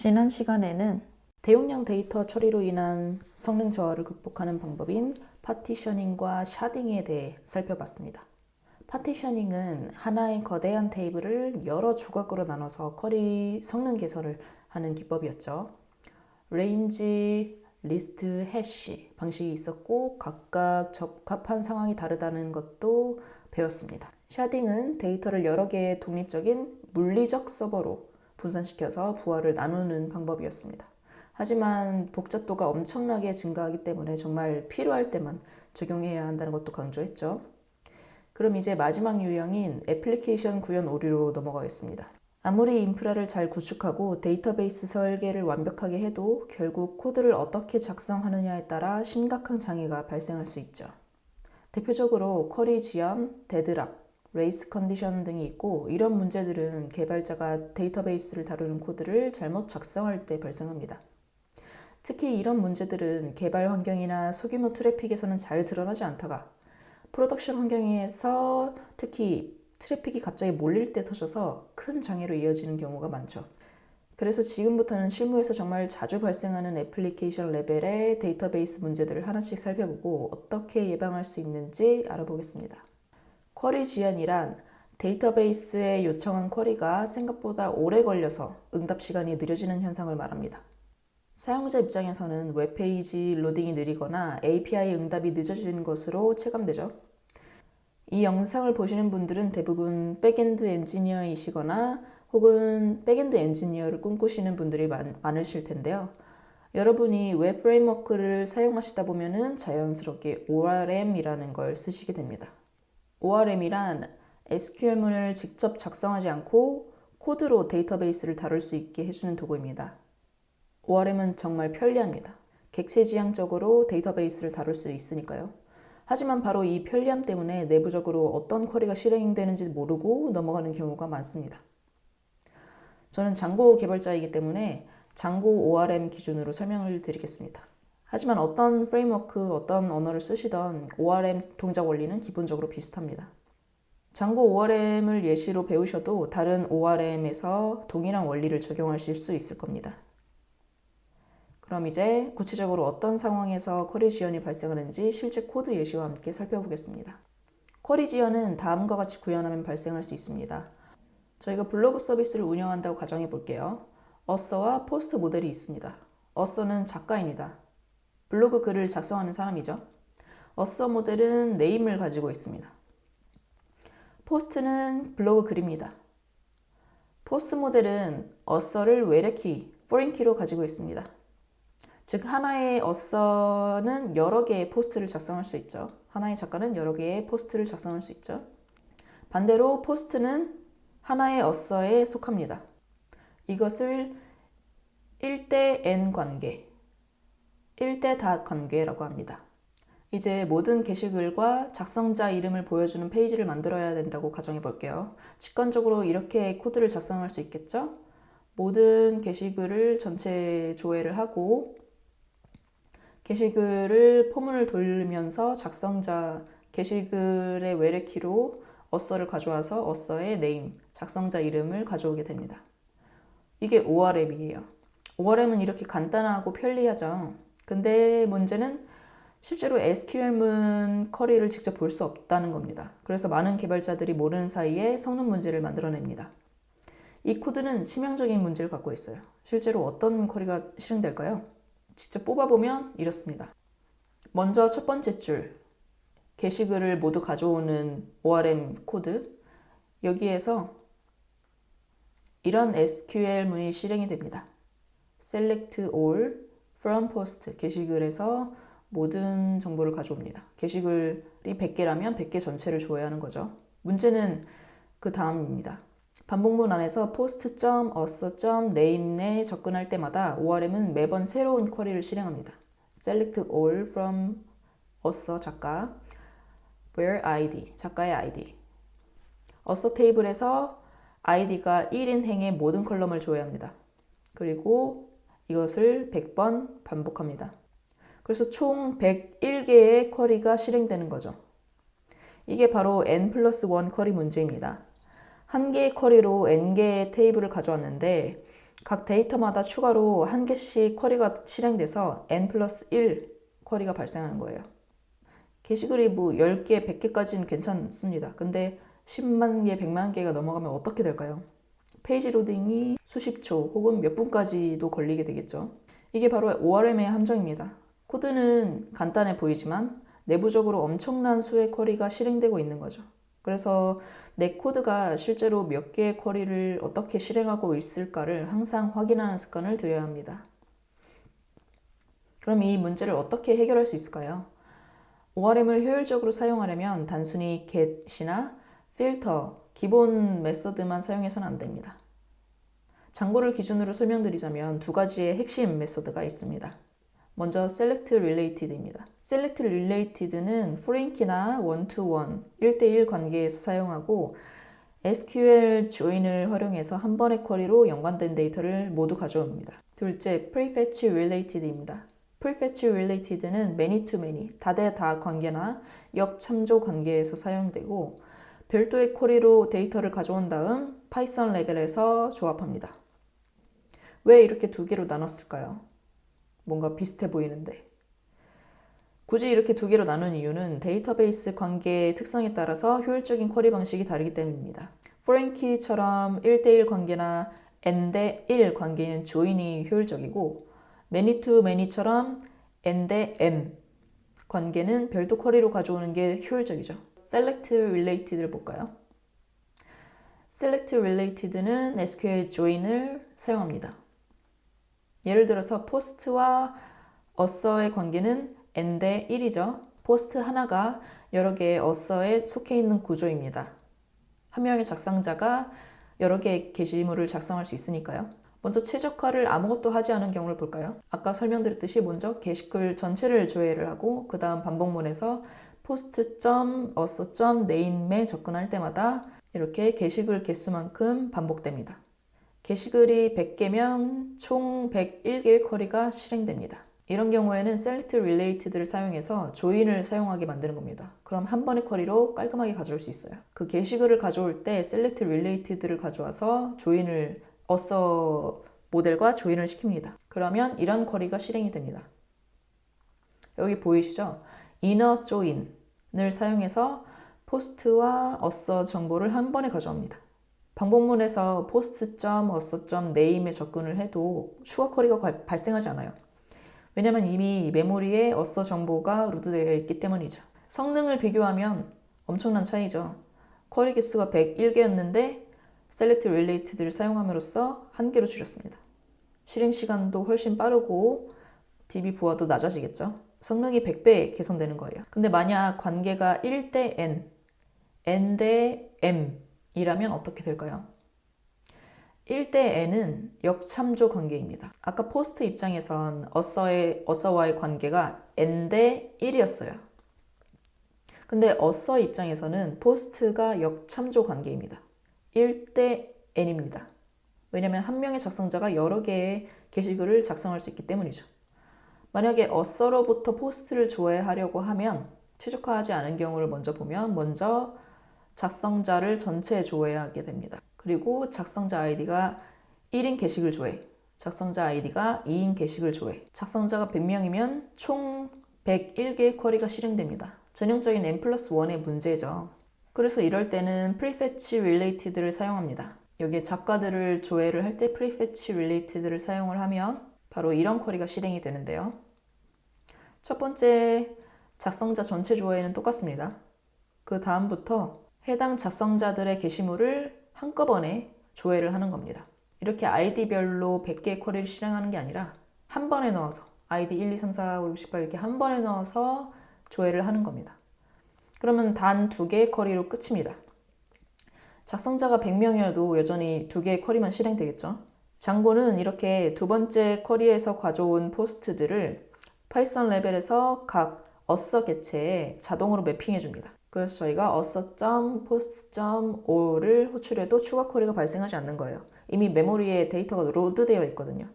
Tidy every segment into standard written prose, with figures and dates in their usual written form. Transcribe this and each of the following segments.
지난 시간에는 대용량 데이터 처리로 인한 성능 저하를 극복하는 방법인 파티셔닝과 샤딩에 대해 살펴봤습니다. 파티셔닝은 하나의 거대한 테이블을 여러 조각으로 나눠서 쿼리 성능 개선을 하는 기법이었죠. 레인지, 리스트, 해시 방식이 있었고 각각 적합한 상황이 다르다는 것도 배웠습니다. 샤딩은 데이터를 여러 개의 독립적인 물리적 서버로 분산시켜서 부하를 나누는 방법이었습니다. 하지만 복잡도가 엄청나게 증가하기 때문에 정말 필요할 때만 적용해야 한다는 것도 강조했죠. 그럼 이제 마지막 유형인 애플리케이션 구현 오류로 넘어가겠습니다. 아무리 인프라를 잘 구축하고 데이터베이스 설계를 완벽하게 해도 결국 코드를 어떻게 작성하느냐에 따라 심각한 장애가 발생할 수 있죠. 대표적으로 쿼리 지연, 데드락, 레이스 컨디션 등이 있고 이런 문제들은 개발자가 데이터베이스를 다루는 코드를 잘못 작성할 때 발생합니다. 특히 이런 문제들은 개발 환경이나 소규모 트래픽에서는 잘 드러나지 않다가 프로덕션 환경에서 특히 트래픽이 갑자기 몰릴 때 터져서 큰 장애로 이어지는 경우가 많죠. 그래서 지금부터는 실무에서 정말 자주 발생하는 애플리케이션 레벨의 데이터베이스 문제들을 하나씩 살펴보고 어떻게 예방할 수 있는지 알아보겠습니다. 쿼리 지연이란 데이터베이스에 요청한 쿼리가 생각보다 오래 걸려서 응답 시간이 느려지는 현상을 말합니다. 사용자 입장에서는 웹페이지 로딩이 느리거나 API 응답이 늦어지는 것으로 체감되죠. 이 영상을 보시는 분들은 대부분 백엔드 엔지니어이시거나 혹은 백엔드 엔지니어를 꿈꾸시는 분들이 많으실 텐데요. 여러분이 웹 프레임워크를 사용하시다 보면은 자연스럽게 ORM이라는 걸 쓰시게 됩니다. ORM이란 SQL문을 직접 작성하지 않고 코드로 데이터베이스를 다룰 수 있게 해주는 도구입니다. ORM은 정말 편리합니다. 객체지향적으로 데이터베이스를 다룰 수 있으니까요. 하지만 바로 이 편리함 때문에 내부적으로 어떤 쿼리가 실행되는지 모르고 넘어가는 경우가 많습니다. 저는 장고 개발자이기 때문에 장고 ORM 기준으로 설명을 드리겠습니다. 하지만 어떤 프레임워크, 어떤 언어를 쓰시던 ORM 동작 원리는 기본적으로 비슷합니다. 장고 ORM을 예시로 배우셔도 다른 ORM에서 동일한 원리를 적용하실 수 있을 겁니다. 그럼 이제 구체적으로 어떤 상황에서 쿼리 지연이 발생하는지 실제 코드 예시와 함께 살펴보겠습니다. 쿼리 지연은 다음과 같이 구현하면 발생할 수 있습니다. 저희가 블로그 서비스를 운영한다고 가정해 볼게요. 어서와 포스트 모델이 있습니다. 어서는 작가입니다. 블로그 글을 작성하는 사람이죠. 어서 모델은 네임을 가지고 있습니다. 포스트는 블로그 글입니다. 포스트 모델은 어서를 외래키, 포린키로 가지고 있습니다. 즉 하나의 어서는 여러 개의 포스트를 작성할 수 있죠. 하나의 작가는 여러 개의 포스트를 작성할 수 있죠. 반대로 포스트는 하나의 어서에 속합니다. 이것을 1대 n 관계, 1대 닷 관계라고 합니다. 이제 모든 게시글과 작성자 이름을 보여주는 페이지를 만들어야 된다고 가정해 볼게요. 직관적으로 이렇게 코드를 작성할 수 있겠죠? 모든 게시글을 전체 조회를 하고 게시글을 포문을 돌리면서 작성자 게시글의 외래키로 어서를 가져와서 어서의 네임, 작성자 이름을 가져오게 됩니다. 이게 ORM이에요. ORM은 이렇게 간단하고 편리하죠. 근데 문제는 실제로 SQL문 쿼리를 직접 볼 수 없다는 겁니다. 그래서 많은 개발자들이 모르는 사이에 성능 문제를 만들어냅니다. 이 코드는 치명적인 문제를 갖고 있어요. 실제로 어떤 쿼리가 실행될까요? 직접 뽑아보면 이렇습니다. 먼저 첫 번째 줄, 게시글을 모두 가져오는 ORM 코드, 여기에서 이런 SQL문이 실행이 됩니다. select all from post, 게시글에서 모든 정보를 가져옵니다. 게시글이 100개라면 100개 전체를 조회하는 거죠. 문제는 그 다음입니다. 반복문 안에서 post.author.name 에 접근할 때마다 ORM은 매번 새로운 쿼리를 실행합니다. select all from author 작가, where id, 작가의 id. author 테이블에서 id가 1인 행의 모든 컬럼을 조회합니다. 그리고 이것을 100번 반복합니다. 그래서 총 101개의 쿼리가 실행되는 거죠. 이게 바로 n+1 쿼리 문제입니다. 한 개의 쿼리로 n개의 테이블을 가져왔는데 각 데이터마다 추가로 한 개씩 쿼리가 실행돼서 n+1 쿼리가 발생하는 거예요. 게시글이 뭐 10개, 100개까지는 괜찮습니다. 근데 10만 개, 100만 개가 넘어가면 어떻게 될까요? 페이지 로딩이 수십 초 혹은 몇 분까지도 걸리게 되겠죠. 이게 바로 ORM의 함정입니다. 코드는 간단해 보이지만 내부적으로 엄청난 수의 쿼리가 실행되고 있는 거죠. 그래서 내 코드가 실제로 몇 개의 쿼리를 어떻게 실행하고 있을까를 항상 확인하는 습관을 들여야 합니다. 그럼 이 문제를 어떻게 해결할 수 있을까요? ORM을 효율적으로 사용하려면 단순히 get이나 filter, 기본 메서드만 사용해서는 안 됩니다. 장고를 기준으로 설명드리자면 두 가지의 핵심 메서드가 있습니다. 먼저 select related입니다. select related는 foreign key나 one-to-one, 1대1 관계에서 사용하고 SQL join을 활용해서 한 번의 쿼리로 연관된 데이터를 모두 가져옵니다. 둘째, prefetch related입니다. prefetch related는 many-to-many, 다대다 관계나 역참조 관계에서 사용되고 별도의 쿼리로 데이터를 가져온 다음 파이썬 레벨에서 조합합니다. 왜 이렇게 두 개로 나눴을까요? 뭔가 비슷해 보이는데. 굳이 이렇게 두 개로 나눈 이유는 데이터베이스 관계의 특성에 따라서 효율적인 쿼리 방식이 다르기 때문입니다. foreign key처럼 1대1 관계나 n-1 관계는 join이 효율적이고 many to many처럼 n-m 관계는 별도 쿼리로 가져오는 게 효율적이죠. select related를 볼까요? select related는 SQL join을 사용합니다. 예를 들어서 post와 author의 관계는 n-1이죠. post 하나가 여러 개의 author에 속해 있는 구조입니다. 한 명의 작성자가 여러 개의 게시물을 작성할 수 있으니까요. 먼저 최적화를 아무것도 하지 않은 경우를 볼까요? 아까 설명드렸듯이 먼저 게시글 전체를 조회를 하고 그 다음 반복문에서 post.author.name에 접근할 때마다 이렇게 게시글 개수만큼 반복됩니다. 게시글이 100개면 총 101개의 쿼리가 실행됩니다. 이런 경우에는 select related를 사용해서 조인을 사용하게 만드는 겁니다. 그럼 한 번의 쿼리로 깔끔하게 가져올 수 있어요. 그 게시글을 가져올 때 select related를 가져와서 조인을 author 모델과 조인을 시킵니다. 그러면 이런 쿼리가 실행이 됩니다. 여기 보이시죠? inner join을 사용해서 post와 author 정보를 한 번에 가져옵니다. 반복문에서 post.author.name에 접근을 해도 추가 쿼리가 발생하지 않아요. 왜냐하면 이미 메모리에 author 정보가 루드되어 있기 때문이죠. 성능을 비교하면 엄청난 차이죠. 쿼리 개수가 101개였는데 select related를 사용함으로써 1개로 줄였습니다. 실행 시간도 훨씬 빠르고 DB 부하도 낮아지겠죠. 성능이 100배 개선되는 거예요. 근데 만약 관계가 1대 n, n 대 m 이라면 어떻게 될까요? 1대 n은 역참조 관계입니다. 아까 포스트 입장에선 author와의 관계가 n 대 1이었어요. 근데 author 입장에서는 post가 역참조 관계입니다. 1대 n입니다. 왜냐하면 한 명의 작성자가 여러 개의 게시글을 작성할 수 있기 때문이죠. 만약에 author로부터 post를 조회하려고 하면 최적화하지 않은 경우를 먼저 보면 먼저 작성자를 전체 조회하게 됩니다. 그리고 작성자 아이디가 1인 게시글 조회, 작성자 아이디가 2인 게시글 조회, 작성자가 100명이면 총 101개의 쿼리가 실행됩니다. 전형적인 n+1의 문제죠. 그래서 이럴 때는 prefetch related를 사용합니다. 여기에 작가들을 조회를 할 때 prefetch related를 사용을 하면 바로 이런 쿼리가 실행이 되는데요. 첫 번째 작성자 전체 조회는 똑같습니다. 그 다음부터 해당 작성자들의 게시물을 한꺼번에 조회를 하는 겁니다. 이렇게 아이디별로 100개의 쿼리를 실행하는 게 아니라 한 번에 넣어서 아이디 1, 2, 3, 4, 5, 6, 7, 8 이렇게 한 번에 넣어서 조회를 하는 겁니다. 그러면 단 2개의 쿼리로 끝입니다. 작성자가 100명이어도 여전히 2개의 쿼리만 실행되겠죠. 장고는 이렇게 두 번째 쿼리에서 가져온 포스트들을 파이썬 레벨에서 각 author 객체에 자동으로 매핑해 줍니다. 그래서 저희가 author.post.o를 호출해도 추가 쿼리가 발생하지 않는 거예요. 이미 메모리에 데이터가 로드되어 있거든요.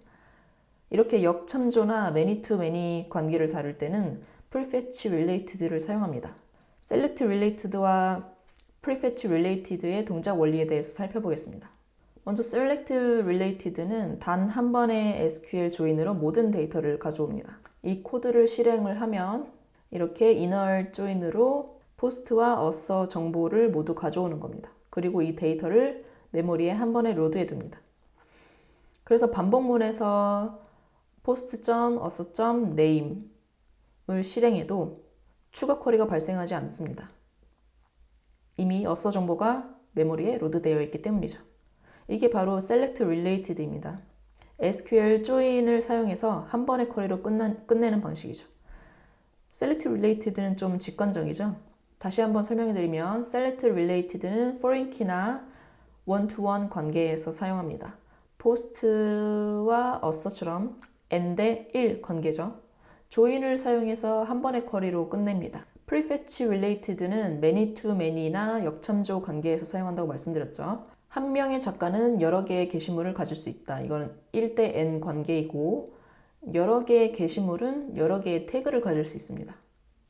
이렇게 역참조나 many to many 관계를 다룰 때는 prefetch related를 사용합니다. select related와 prefetch related의 동작 원리에 대해서 살펴보겠습니다. 먼저 select related는 단 한 번의 SQL 조인으로 모든 데이터를 가져옵니다. 이 코드를 실행을 하면 이렇게 inner join으로 post와 author 정보를 모두 가져오는 겁니다. 그리고 이 데이터를 메모리에 한 번에 로드해 둡니다. 그래서 반복문에서 post.author.name을 실행해도 추가 쿼리가 발생하지 않습니다. 이미 author 정보가 메모리에 로드되어 있기 때문이죠. 이게 바로 select related입니다. SQL join을 사용해서 한 번의 쿼리로 끝내는 방식이죠. select related는 좀 직관적이죠. 다시 한번 설명해드리면 select related는 foreign key나 one-to-one 관계에서 사용합니다. post와 author처럼 n대 1 관계죠. join을 사용해서 한 번의 쿼리로 끝냅니다. prefetch related는 many-to-many나 역참조 관계에서 사용한다고 말씀드렸죠. 한 명의 작가는 여러 개의 게시물을 가질 수 있다. 이거는 1대 n 관계이고 여러 개의 게시물은 여러 개의 태그를 가질 수 있습니다.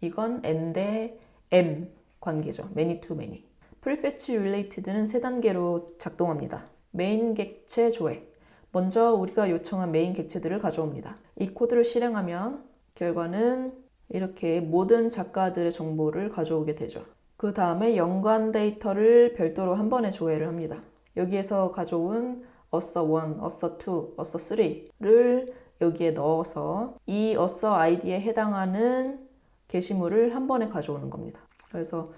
이건 n대 m 관계죠. many to many. prefetch related는 세 단계로 작동합니다. 메인 객체 조회. 먼저 우리가 요청한 메인 객체들을 가져옵니다. 이 코드를 실행하면 결과는 이렇게 모든 작가들의 정보를 가져오게 되죠. 그 다음에 연관 데이터를 별도로 한 번에 조회를 합니다. 여기에서 가져온 author1, author2, author3를 여기에 넣어서 이 author id에 해당하는 게시물을 한 번에 가져오는 겁니다. 그래서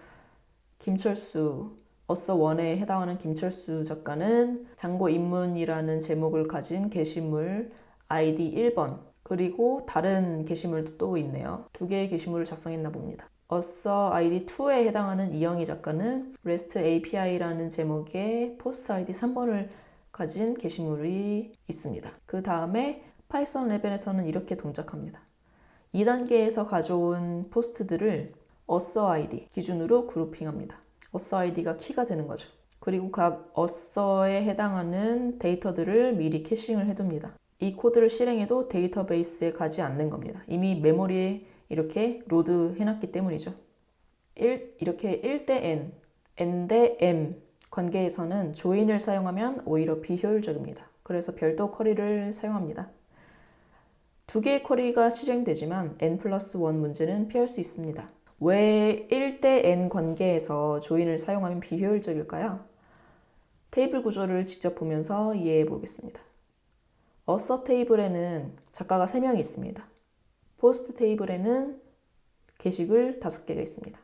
김철수, author1에 해당하는 김철수 작가는 장고 입문이라는 제목을 가진 게시물 ID 1번 그리고 다른 게시물도 또 있네요. 두 개의 게시물을 작성했나 봅니다. author ID 2에 해당하는 이영희 작가는 REST API라는 제목의 post ID 3번을 가진 게시물이 있습니다. 그 다음에 파이썬 레벨에서는 이렇게 동작합니다. 2단계에서 가져온 포스트들을 author ID 기준으로 그룹핑합니다. author ID가 키가 되는 거죠. 그리고 각 author에 해당하는 데이터들을 미리 캐싱을 해둡니다. 이 코드를 실행해도 데이터베이스에 가지 않는 겁니다. 이미 메모리에 이렇게 로드 해놨기 때문이죠. 이렇게 1대 n, n대 m 관계에서는 조인을 사용하면 오히려 비효율적입니다. 그래서 별도 쿼리를 사용합니다. 두 개의 쿼리가 실행되지만 n+1 문제는 피할 수 있습니다. 왜 1대 n 관계에서 조인을 사용하면 비효율적일까요? 테이블 구조를 직접 보면서 이해해 보겠습니다. author 테이블에는 작가가 3명이 있습니다. post 테이블에는 게시글 5개가 있습니다.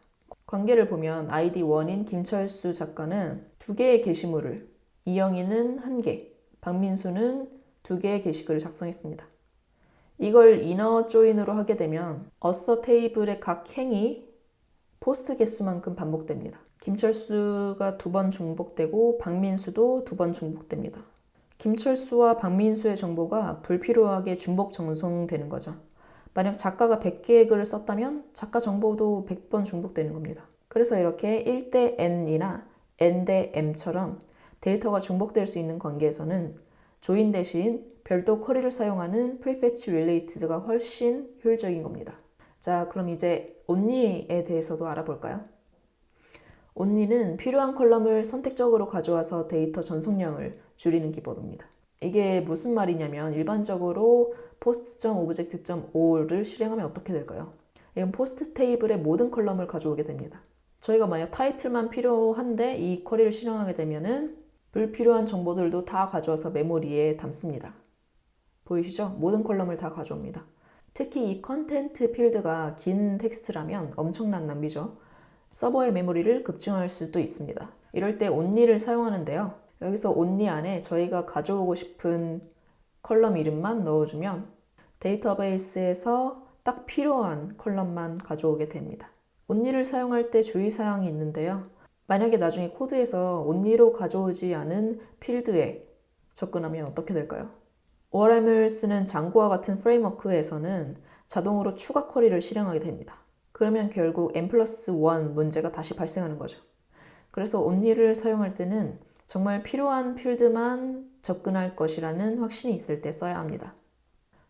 관계를 보면 ID 1인 김철수 작가는 2개의 게시물을, 이영희는 1개, 박민수는 2개의 게시글을 작성했습니다. 이걸 이너 조인으로 하게 되면 author 테이블의 각 행이 포스트 개수만큼 반복됩니다. 김철수가 2번 중복되고 박민수도 2번 중복됩니다. 김철수와 박민수의 정보가 불필요하게 중복 전송되는 거죠. 만약 작가가 100개의 글을 썼다면 작가 정보도 100번 중복되는 겁니다. 그래서 이렇게 1대 n이나 n대 m처럼 데이터가 중복될 수 있는 관계에서는 조인 대신 별도 쿼리를 사용하는 prefetch related가 훨씬 효율적인 겁니다. 자, 그럼 이제 only에 대해서도 알아볼까요? only는 필요한 컬럼을 선택적으로 가져와서 데이터 전송량을 줄이는 기법입니다. 이게 무슨 말이냐면 일반적으로 post.object.all를 실행하면 어떻게 될까요? 이건 포스트 테이블의 모든 컬럼을 가져오게 됩니다. 저희가 만약 타이틀만 필요한데 이 쿼리를 실행하게 되면은 불필요한 정보들도 다 가져와서 메모리에 담습니다. 보이시죠? 모든 컬럼을 다 가져옵니다. 특히 이 컨텐트 필드가 긴 텍스트라면 엄청난 낭비죠. 서버의 메모리를 급증할 수도 있습니다. 이럴 때 only를 사용하는데요. 여기서 only 안에 저희가 가져오고 싶은 컬럼 이름만 넣어주면 데이터베이스에서 딱 필요한 컬럼만 가져오게 됩니다. only를 사용할 때 주의사항이 있는데요. 만약에 나중에 코드에서 only로 가져오지 않은 필드에 접근하면 어떻게 될까요? ORM을 쓰는 장고와 같은 프레임워크에서는 자동으로 추가 쿼리를 실행하게 됩니다. 그러면 결국 n+1 문제가 다시 발생하는 거죠. 그래서 only를 사용할 때는 정말 필요한 필드만 접근할 것이라는 확신이 있을 때 써야 합니다.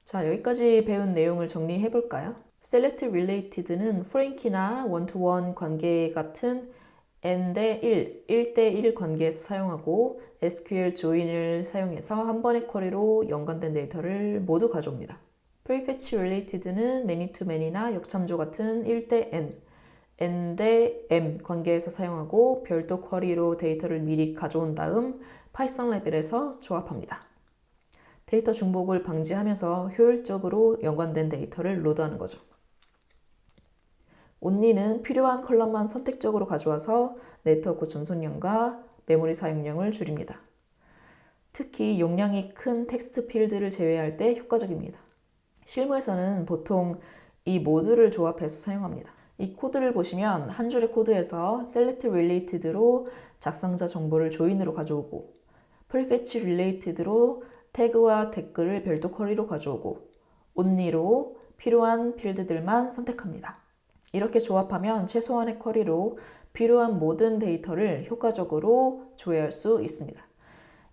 자, 여기까지 배운 내용을 정리해 볼까요? select related는 foreign key나 one-to-one 관계 같은 n대 1대1 관계에서 사용하고 SQL join을 사용해서 한 번의 쿼리로 연관된 데이터를 모두 가져옵니다. prefetch related는 many to many나 역참조 같은 1대 n대 m 관계에서 사용하고 별도 쿼리로 데이터를 미리 가져온 다음 파이썬 레벨에서 조합합니다. 데이터 중복을 방지하면서 효율적으로 연관된 데이터를 로드하는 거죠. only는 필요한 컬럼만 선택적으로 가져와서 네트워크 전송량과 메모리 사용량을 줄입니다. 특히 용량이 큰 텍스트 필드를 제외할 때 효과적입니다. 실무에서는 보통 이 모두를 조합해서 사용합니다. 이 코드를 보시면 한 줄의 코드에서 select related로 작성자 정보를 조인으로 가져오고 prefetch related로 태그와 댓글을 별도 쿼리로 가져오고 only로 필요한 필드들만 선택합니다. 이렇게 조합하면 최소한의 쿼리로 필요한 모든 데이터를 효과적으로 조회할 수 있습니다.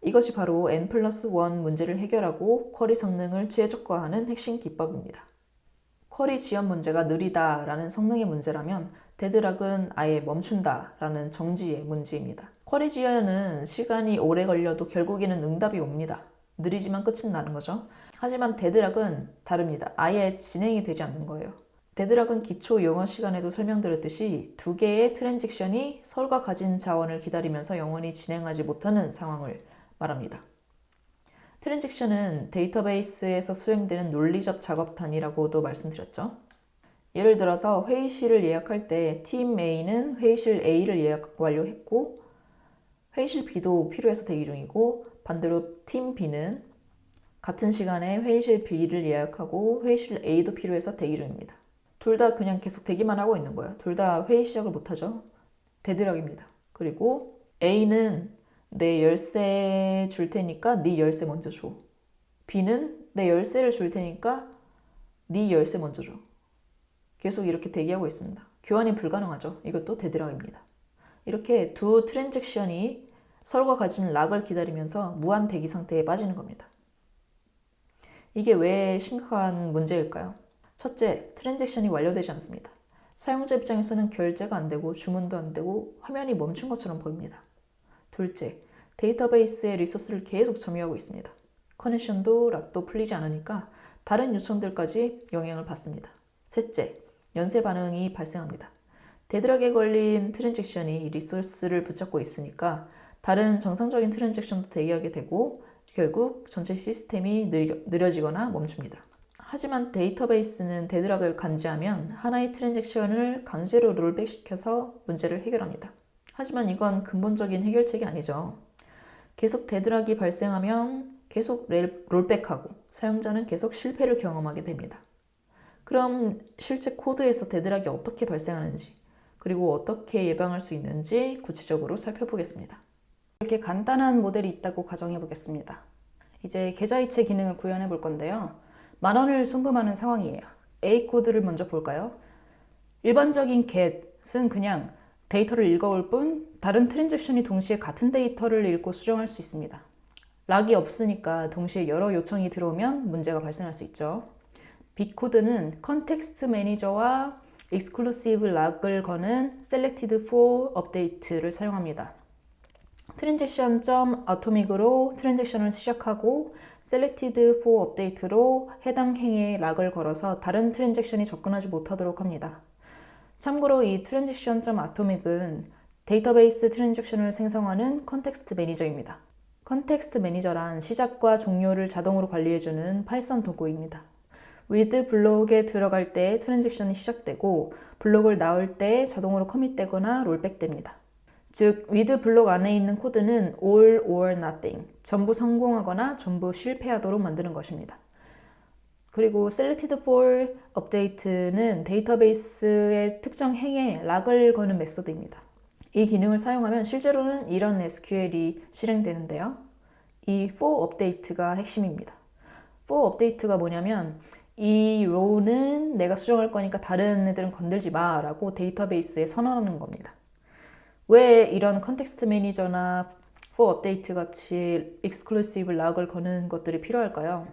이것이 바로 N+1 문제를 해결하고 쿼리 성능을 최적화하는 핵심 기법입니다. 쿼리 지연 문제가 느리다라는 성능의 문제라면 데드락은 아예 멈춘다라는 정지의 문제입니다. 쿼리 지연은 시간이 오래 걸려도 결국에는 응답이 옵니다. 느리지만 끝은 나는 거죠. 하지만 데드락은 다릅니다. 아예 진행이 되지 않는 거예요. 데드락은 기초 영어 시간에도 설명드렸듯이 두 개의 트랜잭션이 서로가 가진 자원을 기다리면서 영원히 진행하지 못하는 상황을 말합니다. 트랜잭션은 데이터베이스에서 수행되는 논리적 작업 단위라고도 말씀드렸죠. 예를 들어서 회의실을 예약할 때 팀 A는 회의실 A를 예약 완료했고 회의실 B도 필요해서 대기 중이고 반대로 팀 B는 같은 시간에 회의실 B를 예약하고 회의실 A도 필요해서 대기 중입니다. 둘 다 그냥 계속 대기만 하고 있는 거예요. 둘 다 회의 시작을 못하죠. 데드락입니다. 그리고 A는 내 열쇠 줄 테니까 네 열쇠 먼저 줘. B는 내 열쇠를 줄 테니까 네 열쇠 먼저 줘. 계속 이렇게 대기하고 있습니다. 교환이 불가능하죠. 이것도 데드락입니다. 이렇게 두 트랜잭션이 서로가 가진 락을 기다리면서 무한 대기 상태에 빠지는 겁니다. 이게 왜 심각한 문제일까요? 첫째, 트랜잭션이 완료되지 않습니다. 사용자 입장에서는 결제가 안 되고 주문도 안 되고 화면이 멈춘 것처럼 보입니다. 둘째, 데이터베이스의 리소스를 계속 점유하고 있습니다. 커넥션도 락도 풀리지 않으니까 다른 요청들까지 영향을 받습니다. 셋째, 연쇄 반응이 발생합니다. 데드락에 걸린 트랜잭션이 리소스를 붙잡고 있으니까 다른 정상적인 트랜잭션도 대기하게 되고 결국 전체 시스템이 느려지거나 멈춥니다. 하지만 데이터베이스는 데드락을 감지하면 하나의 트랜잭션을 강제로 롤백시켜서 문제를 해결합니다. 하지만 이건 근본적인 해결책이 아니죠. 계속 데드락이 발생하면 계속 롤백하고 사용자는 계속 실패를 경험하게 됩니다. 그럼 실제 코드에서 데드락이 어떻게 발생하는지 그리고 어떻게 예방할 수 있는지 구체적으로 살펴보겠습니다. 이렇게 간단한 모델이 있다고 가정해 보겠습니다. 이제 계좌이체 기능을 구현해 볼 건데요. 10,000원을 송금하는 상황이에요. A 코드를 먼저 볼까요? 일반적인 get은 그냥 데이터를 읽어올 뿐 다른 트랜잭션이 동시에 같은 데이터를 읽고 수정할 수 있습니다. 락이 없으니까 동시에 여러 요청이 들어오면 문제가 발생할 수 있죠. B 코드는 컨텍스트 매니저와 exclusive 락을 거는 selected for update를 사용합니다. transaction.atomic으로 트랜잭션을 시작하고 selected for update로 해당 행에 락을 걸어서 다른 트랜잭션이 접근하지 못하도록 합니다. 참고로 이 transaction.atomic은 데이터베이스 트랜잭션을 생성하는 컨텍스트 매니저입니다. 컨텍스트 매니저란 시작과 종료를 자동으로 관리해주는 파이썬 도구입니다. with 블록에 들어갈 때 트랜잭션이 시작되고 블록을 나올 때 자동으로 커밋되거나 롤백됩니다. 즉, with 블록 안에 있는 코드는 all or nothing, 전부 성공하거나 전부 실패하도록 만드는 것입니다. 그리고 selected for update는 데이터베이스의 특정 행에 락을 거는 메소드입니다. 이 기능을 사용하면 실제로는 이런 SQL이 실행되는데요. 이 for update가 핵심입니다. for update가 뭐냐면 이 row는 내가 수정할 거니까 다른 애들은 건들지 마 라고 데이터베이스에 선언하는 겁니다. 왜 이런 컨텍스트 매니저나 for update 같이 exclusive 락을 거는 것들이 필요할까요?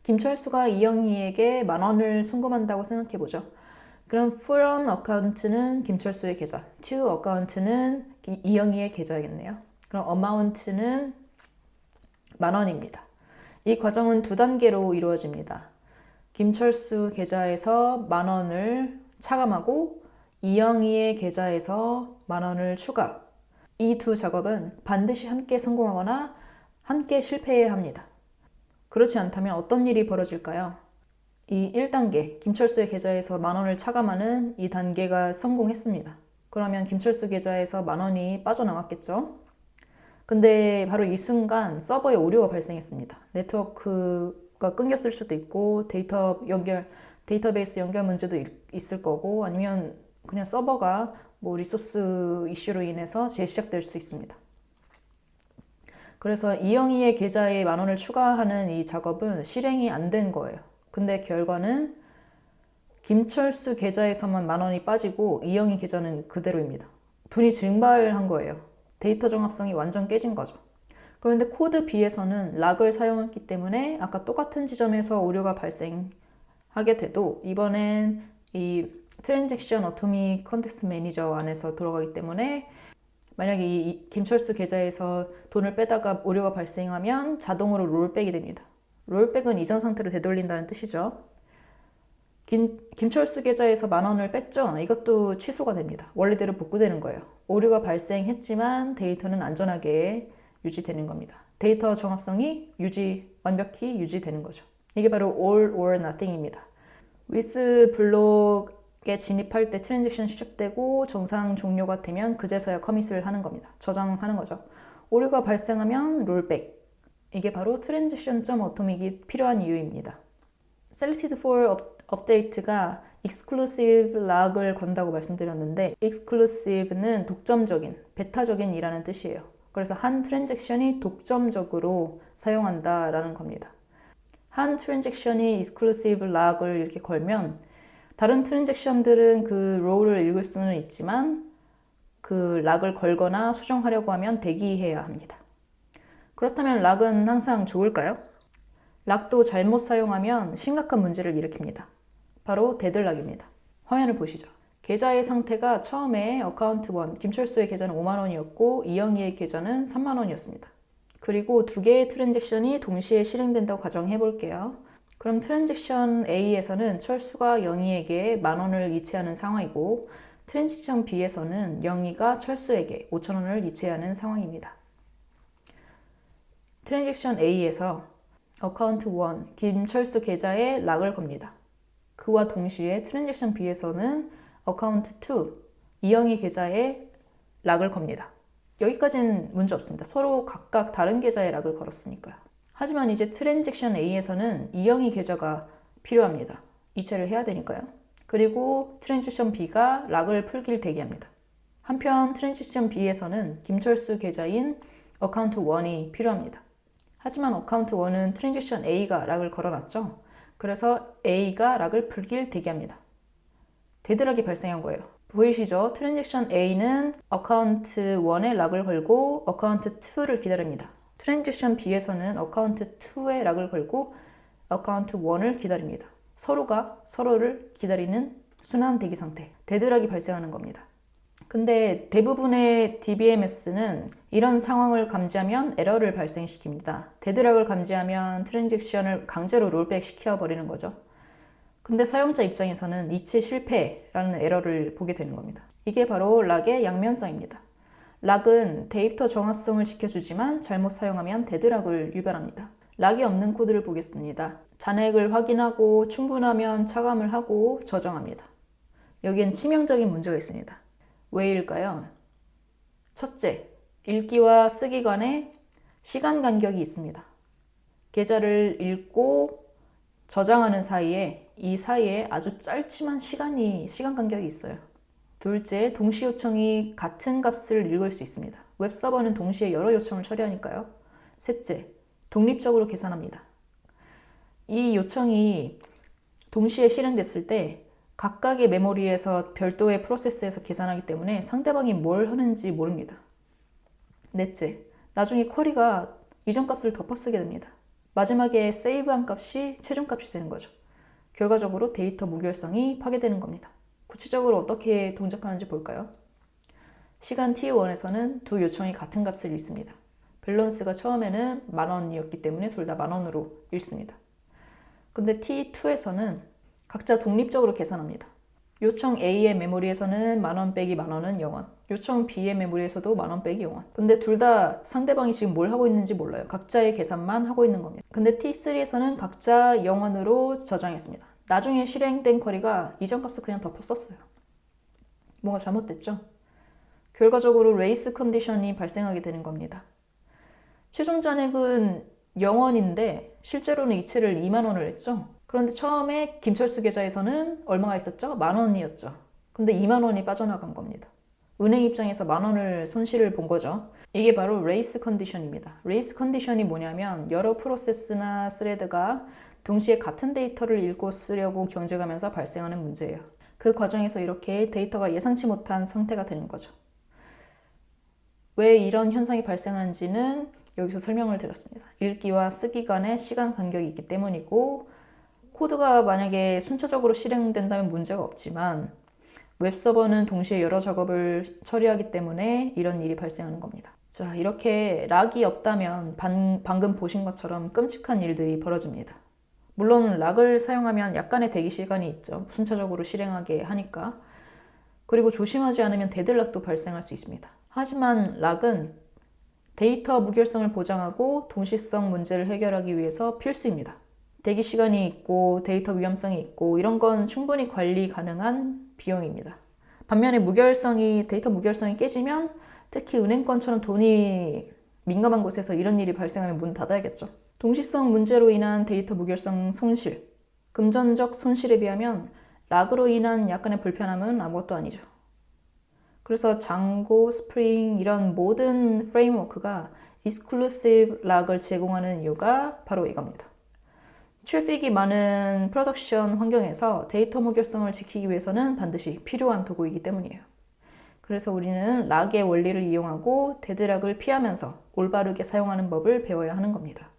김철수가 이영희에게 10,000원을 송금한다고 생각해보죠. 그럼 from account는 김철수의 계좌, to account는 이영희의 계좌겠네요. 그럼 amount는 10,000원입니다. 이 과정은 두 단계로 이루어집니다. 김철수 계좌에서 10,000원을 차감하고 이영희의 계좌에서 10,000원을 추가. 이 두 작업은 반드시 함께 성공하거나 함께 실패해야 합니다. 그렇지 않다면 어떤 일이 벌어질까요? 이 1단계, 김철수의 계좌에서 10,000원을 차감하는 이 단계가 성공했습니다. 그러면 김철수 계좌에서 10,000원이 빠져나왔겠죠? 근데 바로 이 순간 서버에 오류가 발생했습니다. 네트워크가 끊겼을 수도 있고 데이터베이스 연결 문제도 있을 거고 아니면 그냥 서버가 리소스 이슈로 인해서 재시작될 수도 있습니다. 그래서 이영희의 계좌에 10,000원을 추가하는 이 작업은 실행이 안 된 거예요. 근데 결과는 김철수 계좌에서만 10,000원이 빠지고 이영희 계좌는 그대로입니다. 돈이 증발한 거예요. 데이터 정합성이 완전 깨진 거죠. 그런데 코드 B에서는 락을 사용했기 때문에 아까 똑같은 지점에서 오류가 발생하게 돼도 이번엔 이 트랜잭션 어토믹 컨텍스트 매니저 안에서 돌아가기 때문에 만약에 이 김철수 계좌에서 돈을 빼다가 오류가 발생하면 자동으로 롤백이 됩니다. 롤백은 이전 상태로 되돌린다는 뜻이죠. 김철수 계좌에서 10,000원을 뺐죠? 이것도 취소가 됩니다. 원래대로 복구되는 거예요. 오류가 발생했지만 데이터는 안전하게 유지되는 겁니다. 데이터 정합성이 완벽히 유지되는 거죠. 이게 바로 all or nothing입니다. with 블록에 진입할 때 트랜잭션 시작되고 정상 종료가 되면 그제서야 커밋을 하는 겁니다. 저장하는 거죠. 오류가 발생하면 롤백. 이게 바로 transaction.atomic이 필요한 이유입니다. selected for update가 exclusive log을 건다고 말씀드렸는데 exclusive는 독점적인, 배타적인이라는 뜻이에요. 그래서 한 트랜잭션이 독점적으로 사용한다라는 겁니다. 한 트랜잭션이 exclusive log을 이렇게 걸면 다른 트랜잭션들은 그 롤을 읽을 수는 있지만 그 락을 걸거나 수정하려고 하면 대기해야 합니다. 그렇다면 락은 항상 좋을까요? 락도 잘못 사용하면 심각한 문제를 일으킵니다. 바로 데드락입니다. 화면을 보시죠. 계좌의 상태가 처음에 어카운트 1, 김철수의 계좌는 50,000원이었고 이영희의 계좌는 30,000원이었습니다. 그리고 두 개의 트랜잭션이 동시에 실행된다고 가정해 볼게요. 그럼 트랜잭션 A에서는 철수가 영희에게 10,000원을 이체하는 상황이고 트랜잭션 B에서는 영희가 철수에게 5,000원을 이체하는 상황입니다. 트랜잭션 A에서 어카운트 1, 김철수 계좌에 락을 겁니다. 그와 동시에 트랜잭션 B에서는 어카운트 2, 이영희 계좌에 락을 겁니다. 여기까지는 문제 없습니다. 서로 각각 다른 계좌에 락을 걸었으니까요. 하지만 이제 트랜잭션 A에서는 이영희 계좌가 필요합니다. 이체를 해야 되니까요. 그리고 트랜잭션 B가 락을 풀길 대기합니다. 한편 트랜잭션 B에서는 김철수 계좌인 어카운트 1이 필요합니다. 하지만 어카운트 1은 트랜잭션 A가 락을 걸어놨죠. 그래서 A가 락을 풀길 대기합니다. 데드락이 발생한 거예요. 보이시죠? 트랜잭션 A는 어카운트 1에 락을 걸고 어카운트 2를 기다립니다. 트랜잭션 B에서는 어카운트 2에 락을 걸고 어카운트 1을 기다립니다. 서로가 서로를 기다리는 순환 대기 상태, 데드락이 발생하는 겁니다. 근데 대부분의 DBMS는 이런 상황을 감지하면 에러를 발생시킵니다. 데드락을 감지하면 트랜잭션을 강제로 롤백 시켜버리는 거죠. 근데 사용자 입장에서는 이체 실패라는 에러를 보게 되는 겁니다. 이게 바로 락의 양면성입니다. 락은 데이터 정확성을 지켜주지만 잘못 사용하면 데드락을 유발합니다. 락이 없는 코드를 보겠습니다. 잔액을 확인하고 충분하면 차감을 하고 저장합니다. 여기엔 치명적인 문제가 있습니다. 왜일까요? 첫째, 읽기와 쓰기 간에 시간 간격이 있습니다. 계좌를 읽고 저장하는 사이에 이 사이에 아주 짧지만 시간 간격이 있어요. 둘째, 동시 요청이 같은 값을 읽을 수 있습니다. 웹서버는 동시에 여러 요청을 처리하니까요. 셋째, 독립적으로 계산합니다. 이 요청이 동시에 실행됐을 때 각각의 메모리에서 별도의 프로세스에서 계산하기 때문에 상대방이 뭘 하는지 모릅니다. 넷째, 나중에 쿼리가 이전 값을 덮어쓰게 됩니다. 마지막에 세이브한 값이 최종 값이 되는 거죠. 결과적으로 데이터 무결성이 파괴되는 겁니다. 구체적으로 어떻게 동작하는지 볼까요? 시간 t1에서는 두 요청이 같은 값을 읽습니다. 밸런스가 처음에는 10,000원이었기 때문에 둘 다 10,000원으로 읽습니다. 근데 t2에서는 각자 독립적으로 계산합니다. 요청 A의 메모리에서는 10,000원 빼기 10,000원은 0원. 요청 B의 메모리에서도 10,000원 빼기 0원. 근데 둘 다 상대방이 지금 뭘 하고 있는지 몰라요. 각자의 계산만 하고 있는 겁니다. 근데 T3에서는 각자 0원으로 저장했습니다. 나중에 실행된 쿼리가 이전 값을 그냥 덮었었어요. 뭔가 잘못됐죠? 결과적으로 레이스 컨디션이 발생하게 되는 겁니다. 최종 잔액은 0원인데 실제로는 이체를 20,000원을 했죠. 그런데 처음에 김철수 계좌에서는 얼마가 있었죠? 10,000원이었죠. 근데 20,000원이 빠져나간 겁니다. 은행 입장에서 10,000원을 손실을 본 거죠. 이게 바로 레이스 컨디션입니다. 레이스 컨디션이 뭐냐면 여러 프로세스나 스레드가 동시에 같은 데이터를 읽고 쓰려고 경쟁하면서 발생하는 문제예요. 그 과정에서 이렇게 데이터가 예상치 못한 상태가 되는 거죠. 왜 이런 현상이 발생하는지는 여기서 설명을 드렸습니다. 읽기와 쓰기 간의 시간 간격이 있기 때문이고 코드가 만약에 순차적으로 실행된다면 문제가 없지만 웹서버는 동시에 여러 작업을 처리하기 때문에 이런 일이 발생하는 겁니다. 자, 이렇게 락이 없다면 방금 보신 것처럼 끔찍한 일들이 벌어집니다. 물론 락을 사용하면 약간의 대기 시간이 있죠. 순차적으로 실행하게 하니까. 그리고 조심하지 않으면 데드락도 발생할 수 있습니다. 하지만 락은 데이터 무결성을 보장하고 동시성 문제를 해결하기 위해서 필수입니다. 대기 시간이 있고 데이터 위험성이 있고 이런 건 충분히 관리 가능한 비용입니다. 반면에 데이터 무결성이 깨지면 특히 은행권처럼 돈이 민감한 곳에서 이런 일이 발생하면 문 닫아야겠죠. 동시성 문제로 인한 데이터 무결성 손실, 금전적 손실에 비하면 락으로 인한 약간의 불편함은 아무것도 아니죠. 그래서 장고, 스프링 이런 모든 프레임워크가 exclusive 락을 제공하는 이유가 바로 이겁니다. 트래픽이 많은 프로덕션 환경에서 데이터 무결성을 지키기 위해서는 반드시 필요한 도구이기 때문이에요. 그래서 우리는 락의 원리를 이용하고 데드락을 피하면서 올바르게 사용하는 법을 배워야 하는 겁니다.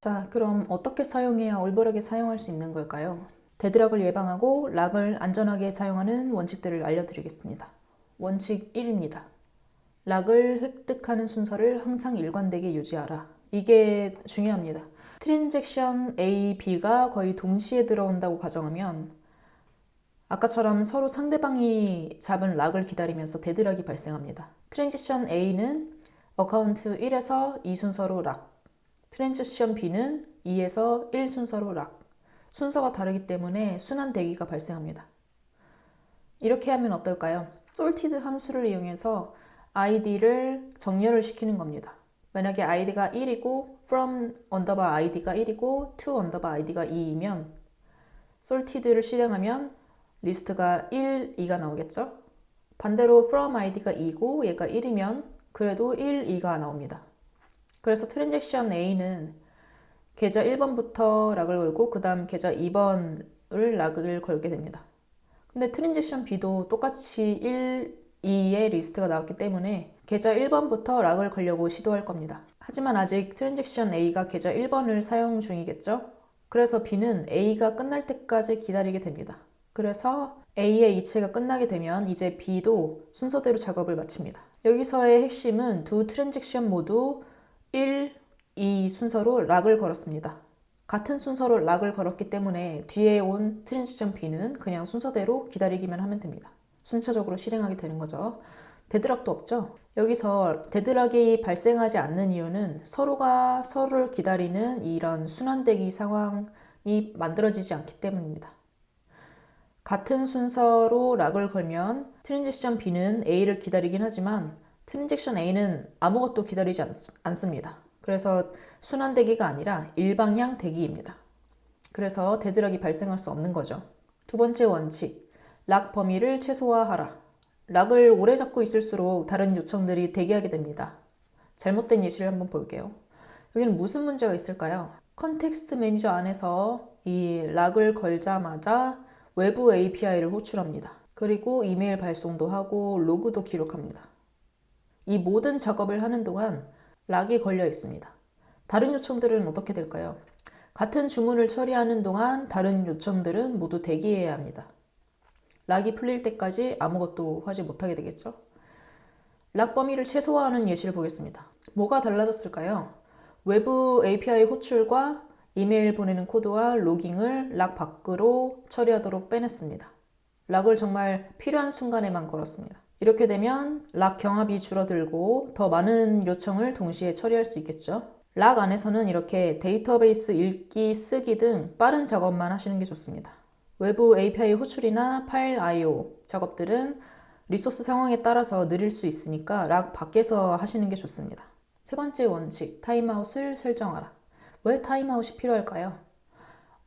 자, 그럼 어떻게 사용해야 올바르게 사용할 수 있는 걸까요? 데드락을 예방하고 락을 안전하게 사용하는 원칙들을 알려드리겠습니다. 원칙 1입니다. 락을 획득하는 순서를 항상 일관되게 유지하라. 이게 중요합니다. 트랜잭션 A, B가 거의 동시에 들어온다고 가정하면 아까처럼 서로 상대방이 잡은 락을 기다리면서 데드락이 발생합니다. 트랜잭션 A는 어카운트 1에서 2 순서로 락, 트랜잭션 B는 2에서 1 순서로 락. 순서가 다르기 때문에 순환 대기가 발생합니다. 이렇게 하면 어떨까요? sorted 함수를 이용해서 id를 정렬을 시키는 겁니다. 만약에 id가 1이고 from underbar id가 1이고 to underbar id가 2이면 sorted를 실행하면 리스트가 1, 2가 나오겠죠? 반대로 from id가 2고 얘가 1이면 그래도 1, 2가 나옵니다. 그래서 트랜잭션 A는 계좌 1번부터 락을 걸고 그 다음 계좌 2번을 락을 걸게 됩니다. 근데 트랜잭션 B도 똑같이 1, 2의 리스트가 나왔기 때문에 계좌 1번부터 락을 걸려고 시도할 겁니다. 하지만 아직 트랜잭션 A가 계좌 1번을 사용 중이겠죠? 그래서 B는 A가 끝날 때까지 기다리게 됩니다. 그래서 A의 이체가 끝나게 되면 이제 B도 순서대로 작업을 마칩니다. 여기서의 핵심은 두 트랜잭션 모두 1, 2 순서로 락을 걸었습니다. 같은 순서로 락을 걸었기 때문에 뒤에 온 트랜지션 B는 그냥 순서대로 기다리기만 하면 됩니다. 순차적으로 실행하게 되는 거죠. 데드락도 없죠. 여기서 데드락이 발생하지 않는 이유는 서로가 서로를 기다리는 이런 순환대기 상황이 만들어지지 않기 때문입니다. 같은 순서로 락을 걸면 트랜지션 B는 A를 기다리긴 하지만 트랜잭션 A는 아무것도 기다리지 않습니다. 그래서 순환 대기가 아니라 일방향 대기입니다. 그래서 데드락이 발생할 수 없는 거죠. 두 번째 원칙, 락 범위를 최소화하라. 락을 오래 잡고 있을수록 다른 요청들이 대기하게 됩니다. 잘못된 예시를 한번 볼게요. 여기는 무슨 문제가 있을까요? 컨텍스트 매니저 안에서 이 락을 걸자마자 외부 API를 호출합니다. 그리고 이메일 발송도 하고 로그도 기록합니다. 이 모든 작업을 하는 동안 락이 걸려 있습니다. 다른 요청들은 어떻게 될까요? 같은 주문을 처리하는 동안 다른 요청들은 모두 대기해야 합니다. 락이 풀릴 때까지 아무것도 하지 못하게 되겠죠. 락 범위를 최소화하는 예시를 보겠습니다. 뭐가 달라졌을까요? 외부 API 호출과 이메일 보내는 코드와 로깅을 락 밖으로 처리하도록 빼냈습니다. 락을 정말 필요한 순간에만 걸었습니다. 이렇게 되면 락 경합이 줄어들고 더 많은 요청을 동시에 처리할 수 있겠죠. 락 안에서는 이렇게 데이터베이스 읽기, 쓰기 등 빠른 작업만 하시는 게 좋습니다. 외부 API 호출이나 파일 I/O 작업들은 리소스 상황에 따라서 느릴 수 있으니까 락 밖에서 하시는 게 좋습니다. 세 번째 원칙, 타임아웃을 설정하라. 왜 타임아웃이 필요할까요?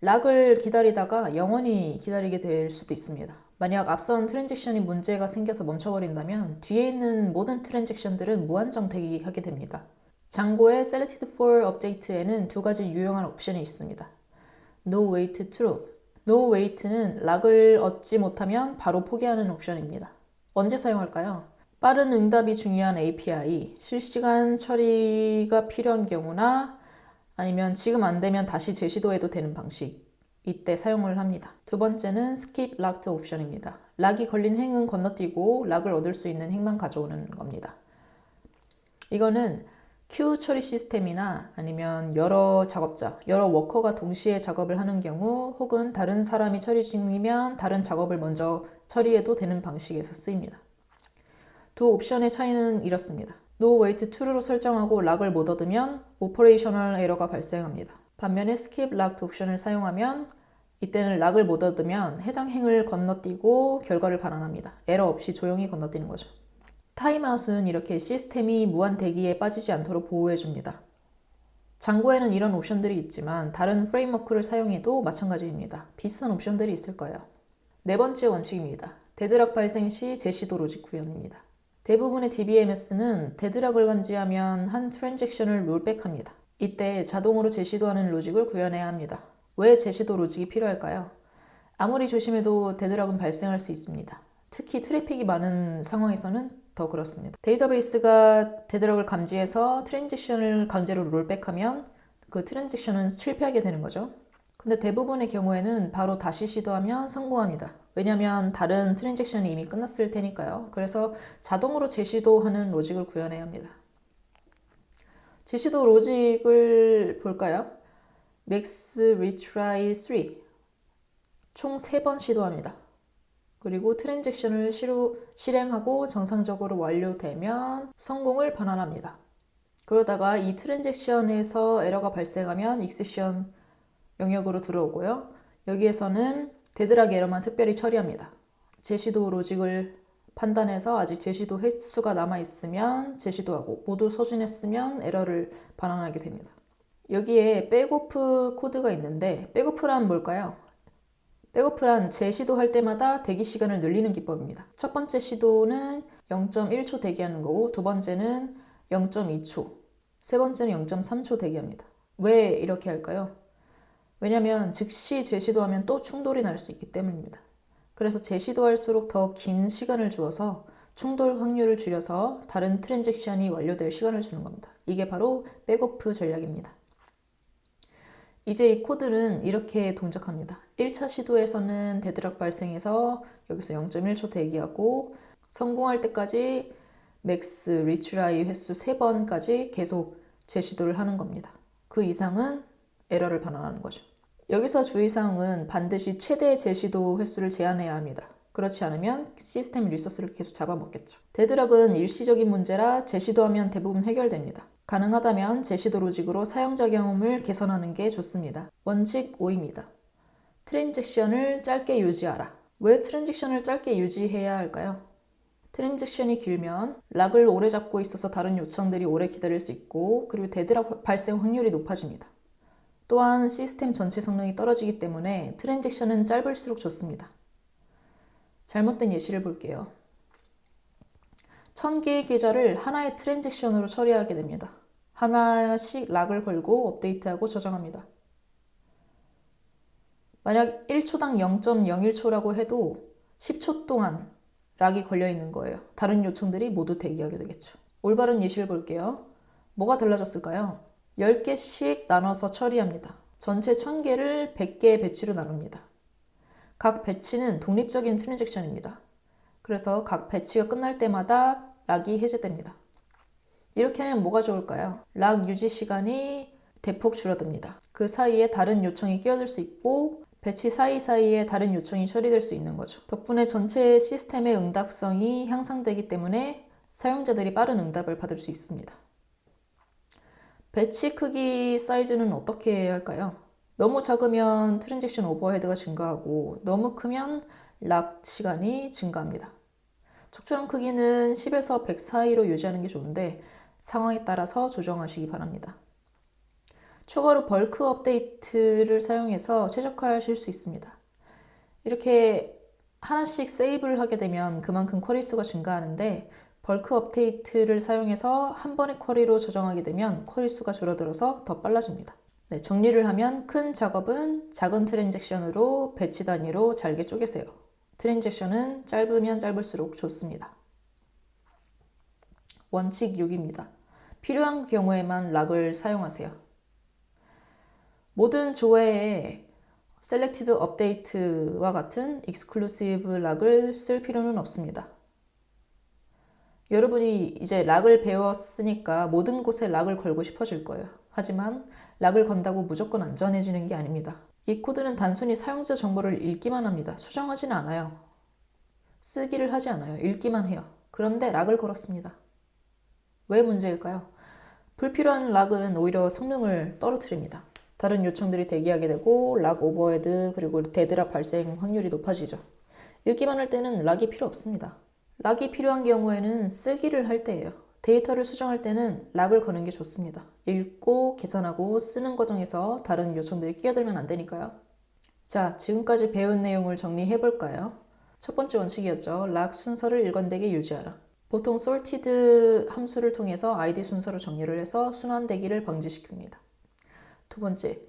락을 기다리다가 영원히 기다리게 될 수도 있습니다. 만약 앞선 트랜잭션이 문제가 생겨서 멈춰버린다면 뒤에 있는 모든 트랜잭션들은 무한정 대기하게 됩니다. 장고의 Selected for Update에는 두 가지 유용한 옵션이 있습니다. No wait true. No wait는 락을 얻지 못하면 바로 포기하는 옵션입니다. 언제 사용할까요? 빠른 응답이 중요한 API, 실시간 처리가 필요한 경우나 아니면 지금 안 되면 다시 재시도해도 되는 방식, 이때 사용을 합니다. 두 번째는 skip locked 옵션입니다. 락이 걸린 행은 건너뛰고 락을 얻을 수 있는 행만 가져오는 겁니다. 이거는 큐 처리 시스템이나 아니면 여러 작업자, 여러 워커가 동시에 작업을 하는 경우 혹은 다른 사람이 처리 중이면 다른 작업을 먼저 처리해도 되는 방식에서 쓰입니다. 두 옵션의 차이는 이렇습니다. No wait true로 설정하고 락을 못 얻으면 오퍼레이셔널 에러가 발생합니다. 반면에 skip locked 옵션을 사용하면 이때는 락을 못 얻으면 해당 행을 건너뛰고 결과를 반환합니다. 에러 없이 조용히 건너뛰는 거죠. 타임아웃은 이렇게 시스템이 무한 대기에 빠지지 않도록 보호해줍니다. 장고에는 이런 옵션들이 있지만 다른 프레임워크를 사용해도 마찬가지입니다. 비슷한 옵션들이 있을 거예요. 네 번째 원칙입니다. 데드락 발생 시 재시도 로직 구현입니다. 대부분의 DBMS는 데드락을 감지하면 한 트랜잭션을 롤백합니다. 이때 자동으로 재시도하는 로직을 구현해야 합니다. 왜 재시도 로직이 필요할까요? 아무리 조심해도 데드락은 발생할 수 있습니다. 특히 트래픽이 많은 상황에서는 더 그렇습니다. 데이터베이스가 데드락을 감지해서 트랜지션을 강제로 롤백하면 그 트랜지션은 실패하게 되는 거죠. 근데 대부분의 경우에는 바로 다시 시도하면 성공합니다. 왜냐하면 다른 트랜잭션이 이미 끝났을 테니까요. 그래서 자동으로 재시도하는 로직을 구현해야 합니다. 재시도 로직을 볼까요? max retry 3 총 3번 시도합니다. 그리고 트랜잭션을 실행하고 정상적으로 완료되면 성공을 반환합니다. 그러다가 이 트랜잭션에서 에러가 발생하면 익셉션 영역으로 들어오고요. 여기에서는 데드락 에러만 특별히 처리합니다. 재시도 로직을 판단해서 아직 재시도 횟수가 남아있으면 재시도하고 모두 소진했으면 에러를 반환하게 됩니다. 여기에 백오프 코드가 있는데 백오프란 뭘까요? 백오프란 재시도할 때마다 대기 시간을 늘리는 기법입니다. 첫 번째 시도는 0.1초 대기하는 거고 두 번째는 0.2초, 세 번째는 0.3초 대기합니다. 왜 이렇게 할까요? 왜냐하면 즉시 재시도하면 또 충돌이 날 수 있기 때문입니다. 그래서 재시도할수록 더 긴 시간을 주어서 충돌 확률을 줄여서 다른 트랜잭션이 완료될 시간을 주는 겁니다. 이게 바로 백오프 전략입니다. 이제 이 코드는 이렇게 동작합니다. 1차 시도에서는 데드락 발생해서 여기서 0.1초 대기하고 성공할 때까지 맥스 리트라이 횟수 3번까지 계속 재시도를 하는 겁니다. 그 이상은 에러를 반환하는 거죠. 여기서 주의사항은 반드시 최대 재시도 횟수를 제한해야 합니다. 그렇지 않으면 시스템 리소스를 계속 잡아먹겠죠. 데드락은 일시적인 문제라 재시도하면 대부분 해결됩니다. 가능하다면 재시도 로직으로 사용자 경험을 개선하는 게 좋습니다. 원칙 5입니다. 트랜잭션을 짧게 유지하라. 왜 트랜잭션을 짧게 유지해야 할까요? 트랜잭션이 길면 락을 오래 잡고 있어서 다른 요청들이 오래 기다릴 수 있고 그리고 데드락 발생 확률이 높아집니다. 또한 시스템 전체 성능이 떨어지기 때문에 트랜잭션은 짧을수록 좋습니다. 잘못된 예시를 볼게요. 1000개의 계좌를 하나의 트랜잭션으로 처리하게 됩니다. 하나씩 락을 걸고 업데이트하고 저장합니다. 만약 1초당 0.01초라고 해도 10초 동안 락이 걸려 있는 거예요. 다른 요청들이 모두 대기하게 되겠죠. 올바른 예시를 볼게요. 뭐가 달라졌을까요? 10개씩 나눠서 처리합니다. 전체 1000개를 100개의 배치로 나눕니다. 각 배치는 독립적인 트랜잭션입니다. 그래서 각 배치가 끝날 때마다 락이 해제됩니다. 이렇게 하면 뭐가 좋을까요? 락 유지 시간이 대폭 줄어듭니다. 그 사이에 다른 요청이 끼어들 수 있고 배치 사이사이에 다른 요청이 처리될 수 있는 거죠. 덕분에 전체 시스템의 응답성이 향상되기 때문에 사용자들이 빠른 응답을 받을 수 있습니다. 배치 크기 사이즈는 어떻게 해야 할까요? 너무 작으면 트랜잭션 오버헤드가 증가하고 너무 크면 락 시간이 증가합니다. 적절한 크기는 10에서 100 사이로 유지하는 게 좋은데 상황에 따라서 조정하시기 바랍니다. 추가로 벌크 업데이트를 사용해서 최적화하실 수 있습니다. 이렇게 하나씩 세이브를 하게 되면 그만큼 쿼리 수가 증가하는데 벌크 업데이트를 사용해서 한 번의 쿼리로 저장하게 되면 쿼리 수가 줄어들어서 더 빨라집니다. 네, 정리를 하면 큰 작업은 작은 트랜잭션으로 배치 단위로 잘게 쪼개세요. 트랜잭션은 짧으면 짧을수록 좋습니다. 원칙 6입니다. 필요한 경우에만 락을 사용하세요. 모든 조회에 셀렉티드 업데이트와 같은 익스클루시브 락을 쓸 필요는 없습니다. 여러분이 이제 락을 배웠으니까 모든 곳에 락을 걸고 싶어질 거예요. 하지만 락을 건다고 무조건 안전해지는 게 아닙니다. 이 코드는 단순히 사용자 정보를 읽기만 합니다. 수정하지는 않아요. 쓰기를 하지 않아요. 읽기만 해요. 그런데 락을 걸었습니다. 왜 문제일까요? 불필요한 락은 오히려 성능을 떨어뜨립니다. 다른 요청들이 대기하게 되고 락 오버헤드 그리고 데드락 발생 확률이 높아지죠. 읽기만 할 때는 락이 필요 없습니다. 락이 필요한 경우에는 쓰기를 할 때예요. 데이터를 수정할 때는 락을 거는 게 좋습니다. 읽고 계산하고 쓰는 과정에서 다른 요청들이 끼어들면 안 되니까요. 자, 지금까지 배운 내용을 정리해 볼까요? 첫 번째 원칙이었죠. 락 순서를 일관되게 유지하라. 보통 sorted 함수를 통해서 id 순서로 정리를 해서 순환되기를 방지시킵니다. 두 번째,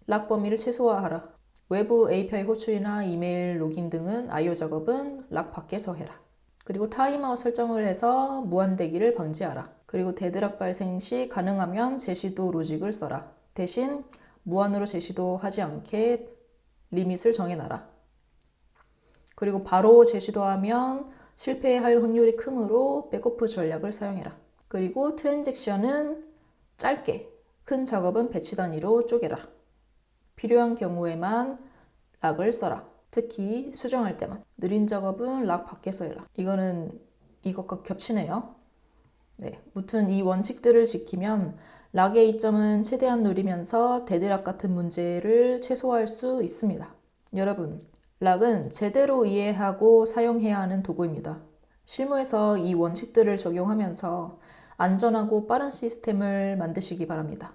락 범위를 최소화하라. 외부 API 호출이나 이메일 로깅 등은 I/O 작업은 락 밖에서 해라. 그리고 타임아웃 설정을 해서 무한대기를 방지하라. 그리고 데드락 발생 시 가능하면 제시도 로직을 써라. 대신 무한으로 제시도하지 않게 리밋을 정해놔라. 그리고 바로 제시도하면 실패할 확률이 크므로 백오프 전략을 사용해라. 그리고 트랜잭션은 짧게, 큰 작업은 배치 단위로 쪼개라. 필요한 경우에만 락을 써라. 특히 수정할 때만. 느린 작업은 락 밖에서 해라. 이거는 이것과 겹치네요. 네, 무튼 이 원칙들을 지키면 락의 이점은 최대한 누리면서 데드락 같은 문제를 최소화할 수 있습니다. 여러분, 락은 제대로 이해하고 사용해야 하는 도구입니다. 실무에서 이 원칙들을 적용하면서 안전하고 빠른 시스템을 만드시기 바랍니다.